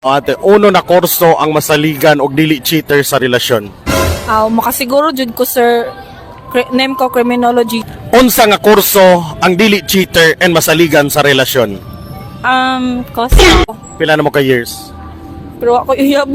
Ate, uno na kurso ang masaligan og dili cheater sa relasyon. Makasiguro jud ko sir, name ko criminology. Unsa nga kurso ang dili cheater and masaligan sa relasyon? Costo. Pila na mo ka years? Pero ako iyab.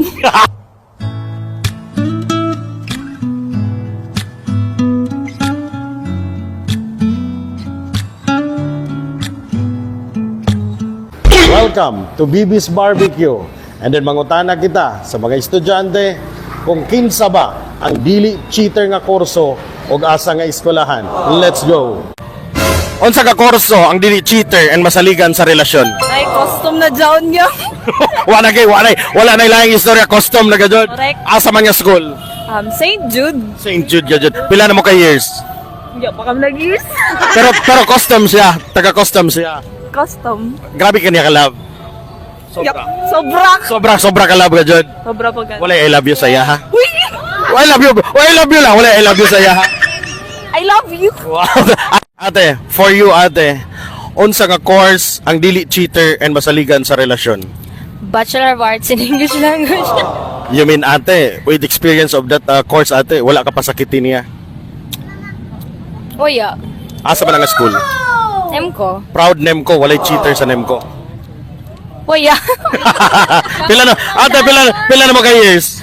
Welcome to BB's Barbecue. And then mangutana kita sa mga estudyante kung kinsa ba ang dili cheater nga kurso o asa nga eskwelahan. Let's go! Unsa ka kurso ang dili cheater and masaligan sa relasyon? Ay, custom na dyan niya. wala na ilang istorya custom na gadyon. Correct. Asa man nga school? St. Jude. St. Jude gadyon. Pila na mo ka years? Hindi pa kami nag-years. Pero custom siya, taga custom siya. Custom. Grabe kanya ka love. Yup. Sobra Sobra ka love gadyon. Sobra pa ganun. Wala I love you sa iya ha. Uy! I love you lang. Wala I love you sa iya ha. I love you. Wow. Ate, for you ate, unsa nga course ang dili cheater and masaligan sa relasyon? Bachelor of Arts in English Language. You mean ate, with experience of that course ate, wala ka pa sakitin niya? O yeah. Asa man ang school? Nemco. Proud Nemco, walay cheater sa Nemco. O yeah. Pila na mo ka years?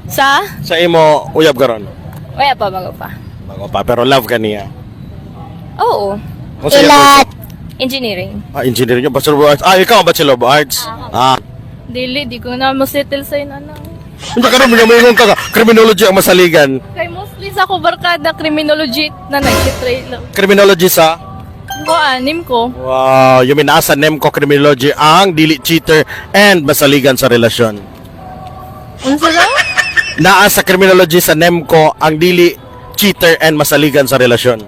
Sa? Sa imo uyab karon. O yeah pa, bago pa. Bago pa pero love ka niya. Oo. Unsa iya course? Engineering. Engineering yung Bachelor of Arts. Ikaw ang Bachelor of Arts. Dili, di ko na masettle sa inana. Hindi ka rin mayroon ka criminology ang masaligan. Kay mostly sa ko barkada criminology na nag-try lang. Criminology sa? Ko anim ko. Wow, you mean nasa Nemco Criminology ang dili cheater and masaligan sa relasyon. Unsa lang? Naa sa Criminology sa Nemco ang dili cheater and masaligan sa relasyon.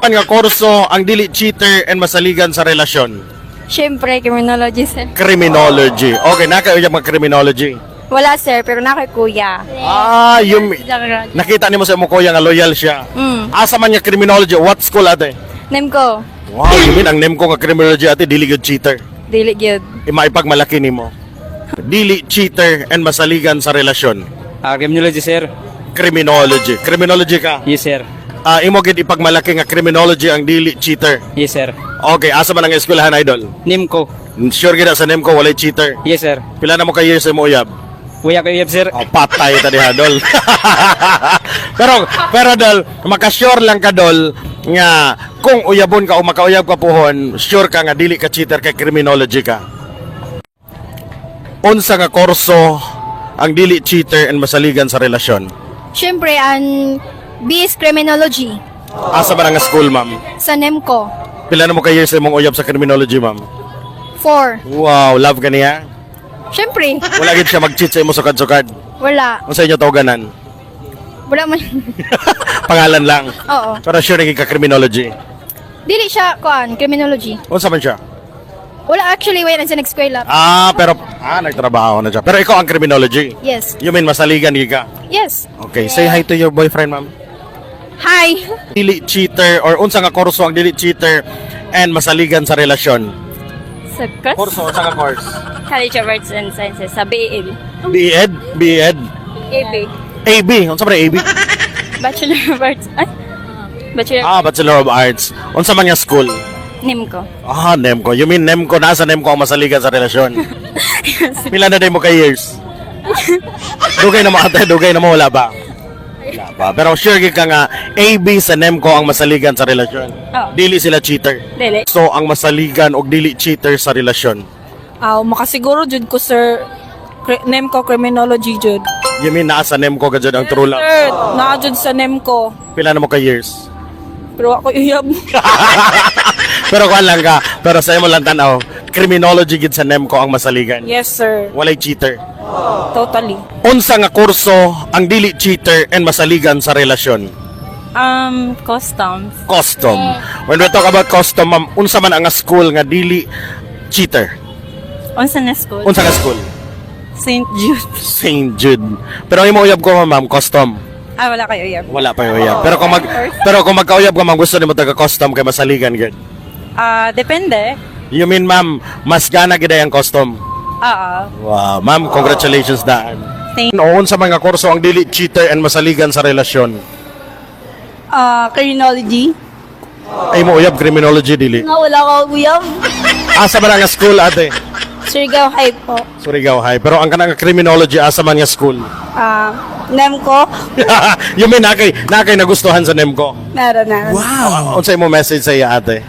Ang nga kurso ang dili cheater and masaligan sa relasyon. Siyempre, criminology sir. Criminology. Okay, nakauyab mga criminology. Wala sir, pero na kay kuya. Nakita nimo sa imo kuya nga loyal siya. Asa man nga criminology? What school ate? Nemco. Wow, you mean ang Nemco nga criminology ate dili gyud cheater. Dili gyud. Imaipagmalaki nimo. Dili cheater and masaligan sa relasyon. Criminology, sir. Criminology. Criminology ka? Yes, sir. Imo gid ipagmalaki nga criminology ang dili cheater. Yes, sir. Okay, asa man ang eskwelahan idol? Nimco. Sure gid sa Nemco walay cheater. Yes, sir. Pila na mo ka years sa mo uyab? Kuya ko yun, sir. Patay ta diha dol. pero dol, makasure lang ka dol nga kung uyabon ka o makauyab ka pohon, sure ka nga dili ka cheater kay criminology ka. Unsa nga kurso ang dili cheater and masaligan sa relasyon? Siyempre, ang BS Criminology Asa man ang school, ma'am? sa NEMCO. Pila na mo ka years sa mong uyab sa criminology, ma'am? 4. Wow, love ka niya? Siyempre, Wala gid siya mag-cheat sa imo sukad-sukad. wala. Unsa inyo tawganan? Wala man. Pangalan lang. Oo. Pero sure naging ka criminology. Dili siya, Criminology. Unsa man siya? Wala actually, wala sa next eskwela. Pero nagtrabaho na siya. Pero ikaw ang criminology. Yes. You mean masaligan ka? Yes. Okay, say hi to your boyfriend, ma'am. Hi. Dili cheater or unsa nga kurso ang dili cheater and masaligan sa relasyon? Sa course? Kurso unsa nga course? College of Arts and Sciences sa BL. BEd. AB. AB, unsa man AB? Bachelor of Arts. Ay? Bachelor Bachelor of Arts. Unsa man nga school? Nemco. Nemco. You mean Nemco, nasa Nemco ang masaligan sa relasyon? Pila na din mo ka years? Dugay na mo ate, dugay na mo, wala ba? Wala ba? Pero sure ka nga, AB sa Nemco ang masaligan sa relasyon. Oo. Dili sila cheater. Dili. So, ang masaligan o dili cheater sa relasyon. Makasiguro jud ko sir, name ko criminology jud. You mean nasa Nemco ka dyan ang true love? Sir, naa jud sa name ko. Pila na mo ka years? Pero ako iyab. Pero kuan lang ka, pero sa imo lang tanaw, criminology gid sa Nemco ang masaligan. Yes sir, Walay cheater. totally. Unsa nga kurso ang dili cheater and masaligan sa relasyon? Customs. Custom. When we talk about custom, ma'am, unsa man ang school nga dili cheater? Unsa na school? Unsa nga school? St. Jude. St. Jude. Pero ang imo uyab ko, ma'am, custom. Wala kayo iyab. Wala pa yung uyab. Pero kung magkauyab ka, ma'am, gusto nimo taga custom kay masaligan gid. Depende. You mean, ma'am, mas gana gid ang custom? Wow, ma'am, congratulations daan. Thank- Noon sa mga kurso ang dili cheater and masaligan sa relasyon. Criminology. Ay mo uyab criminology dili. Nga wala ko uyab. Asa man nga school ate? Surigao High po. Surigao High. Pero ang kanang criminology asa man nga school? NEMCO. Yung may nakay nagustuhan sa NEMCO. Meron na. Wow. Unsay mo message sa iya ate?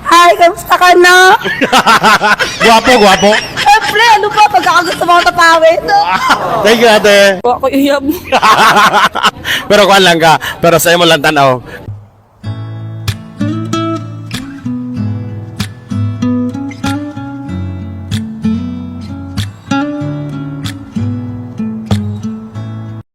Hi, kamusta ka na? Gwapo. Siyempre, ano ba? Pagkakagusto mo tapawin. Thank you ate. Wala ko uyab. Pero kuan lang ka. Pero sa imo lang tanaw,